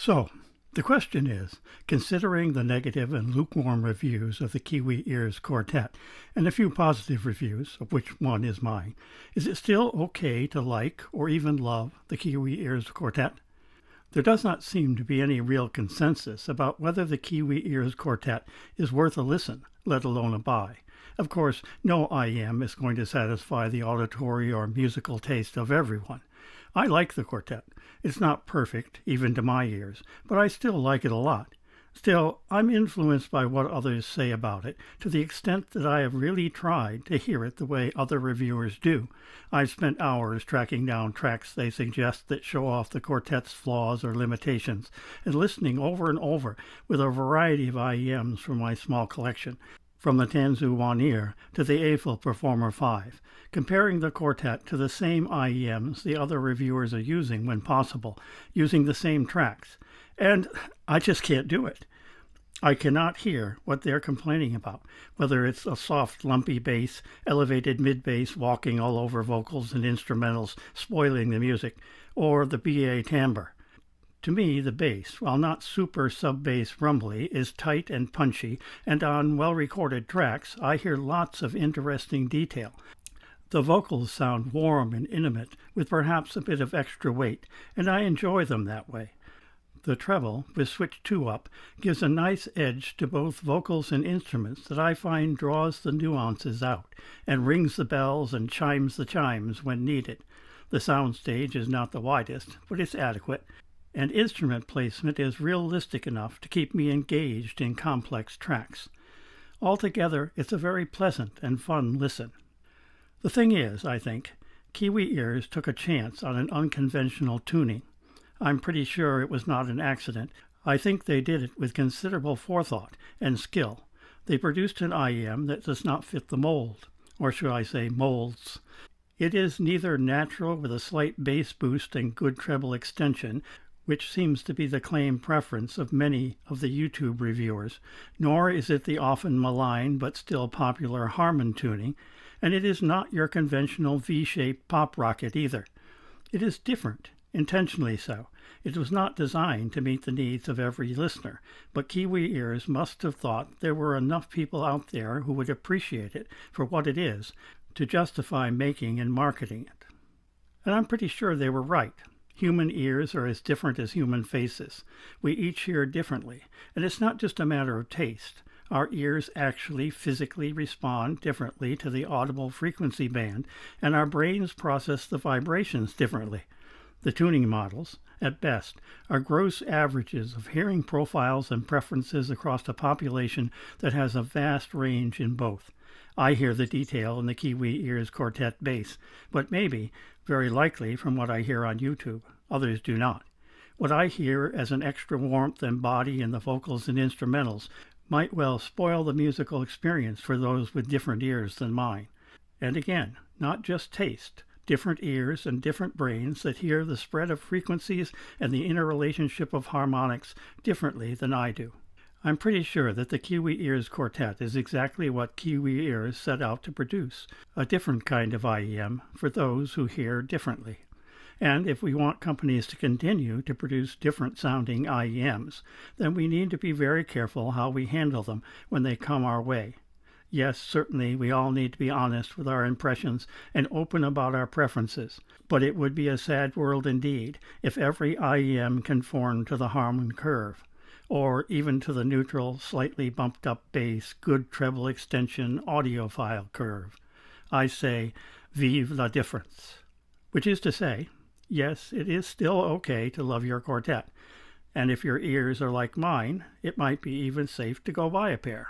So, the question is, considering the negative and lukewarm reviews of the Kiwi Ears Quartet, and a few positive reviews, of which one is mine, is it still okay to like or even love the Kiwi Ears Quartet? There does not seem to be any real consensus about whether the Kiwi Ears Quartet is worth a listen, let alone a buy. Of course, no IM is going to satisfy the auditory or musical taste of everyone. I like the quartet. It's not perfect, even to my ears, but I still like it a lot. Still, I'm influenced by what others say about it, to the extent that I have really tried to hear it the way other reviewers do. I've spent hours tracking down tracks they suggest that show off the quartet's flaws or limitations, and listening over and over with a variety of IEMs from my small collection, from the Tanzu Wanir to the Eiffel Performer 5, comparing the quartet to the same IEMs the other reviewers are using when possible, using the same tracks. And I just can't do it. I cannot hear what they're complaining about, whether it's a soft, lumpy bass, elevated mid-bass walking all over vocals and instrumentals, spoiling the music, or the BA timbre. To me, the bass, while not super sub-bass rumbly, is tight and punchy, and on well-recorded tracks, I hear lots of interesting detail. The vocals sound warm and intimate, with perhaps a bit of extra weight, and I enjoy them that way. The treble, with switch 2 up, gives a nice edge to both vocals and instruments that I find draws the nuances out, and rings the bells and chimes the chimes when needed. The soundstage is not the widest, but it's adequate, and instrument placement is realistic enough to keep me engaged in complex tracks. Altogether, it's a very pleasant and fun listen. The thing is, I think, Kiwi Ears took a chance on an unconventional tuning. I'm pretty sure it was not an accident. I think they did it with considerable forethought and skill. They produced an IEM that does not fit the mold, or should I say molds. It is neither natural with a slight bass boost and good treble extension, which seems to be the claim preference of many of the YouTube reviewers, nor is it the often maligned but still popular Harman tuning, and it is not your conventional V-shaped pop rocket either. It is different, intentionally so. It was not designed to meet the needs of every listener, but Kiwi Ears must have thought there were enough people out there who would appreciate it for what it is to justify making and marketing it. And I'm pretty sure they were right. Human ears are as different as human faces. We each hear differently, and it's not just a matter of taste. Our ears actually physically respond differently to the audible frequency band, and our brains process the vibrations differently. The tuning models, at best, are gross averages of hearing profiles and preferences across a population that has a vast range in both. I hear the detail in the Kiwi Ears Quartet bass, but maybe, very likely from what I hear on YouTube, others do not. What I hear as an extra warmth and body in the vocals and instrumentals might well spoil the musical experience for those with different ears than mine. And again, not just taste, different ears and different brains that hear the spread of frequencies and the interrelationship of harmonics differently than I do. I'm pretty sure that the Kiwi Ears Quartet is exactly what Kiwi Ears set out to produce, a different kind of IEM for those who hear differently. And if we want companies to continue to produce different-sounding IEMs, then we need to be very careful how we handle them when they come our way. Yes, certainly we all need to be honest with our impressions and open about our preferences, but it would be a sad world indeed if every IEM conformed to the Harman curve, or even to the neutral, slightly bumped-up bass, good treble extension audiophile curve. I say, vive la difference. Which is to say, yes, it is still okay to love your quartet, and if your ears are like mine, it might be even safe to go buy a pair.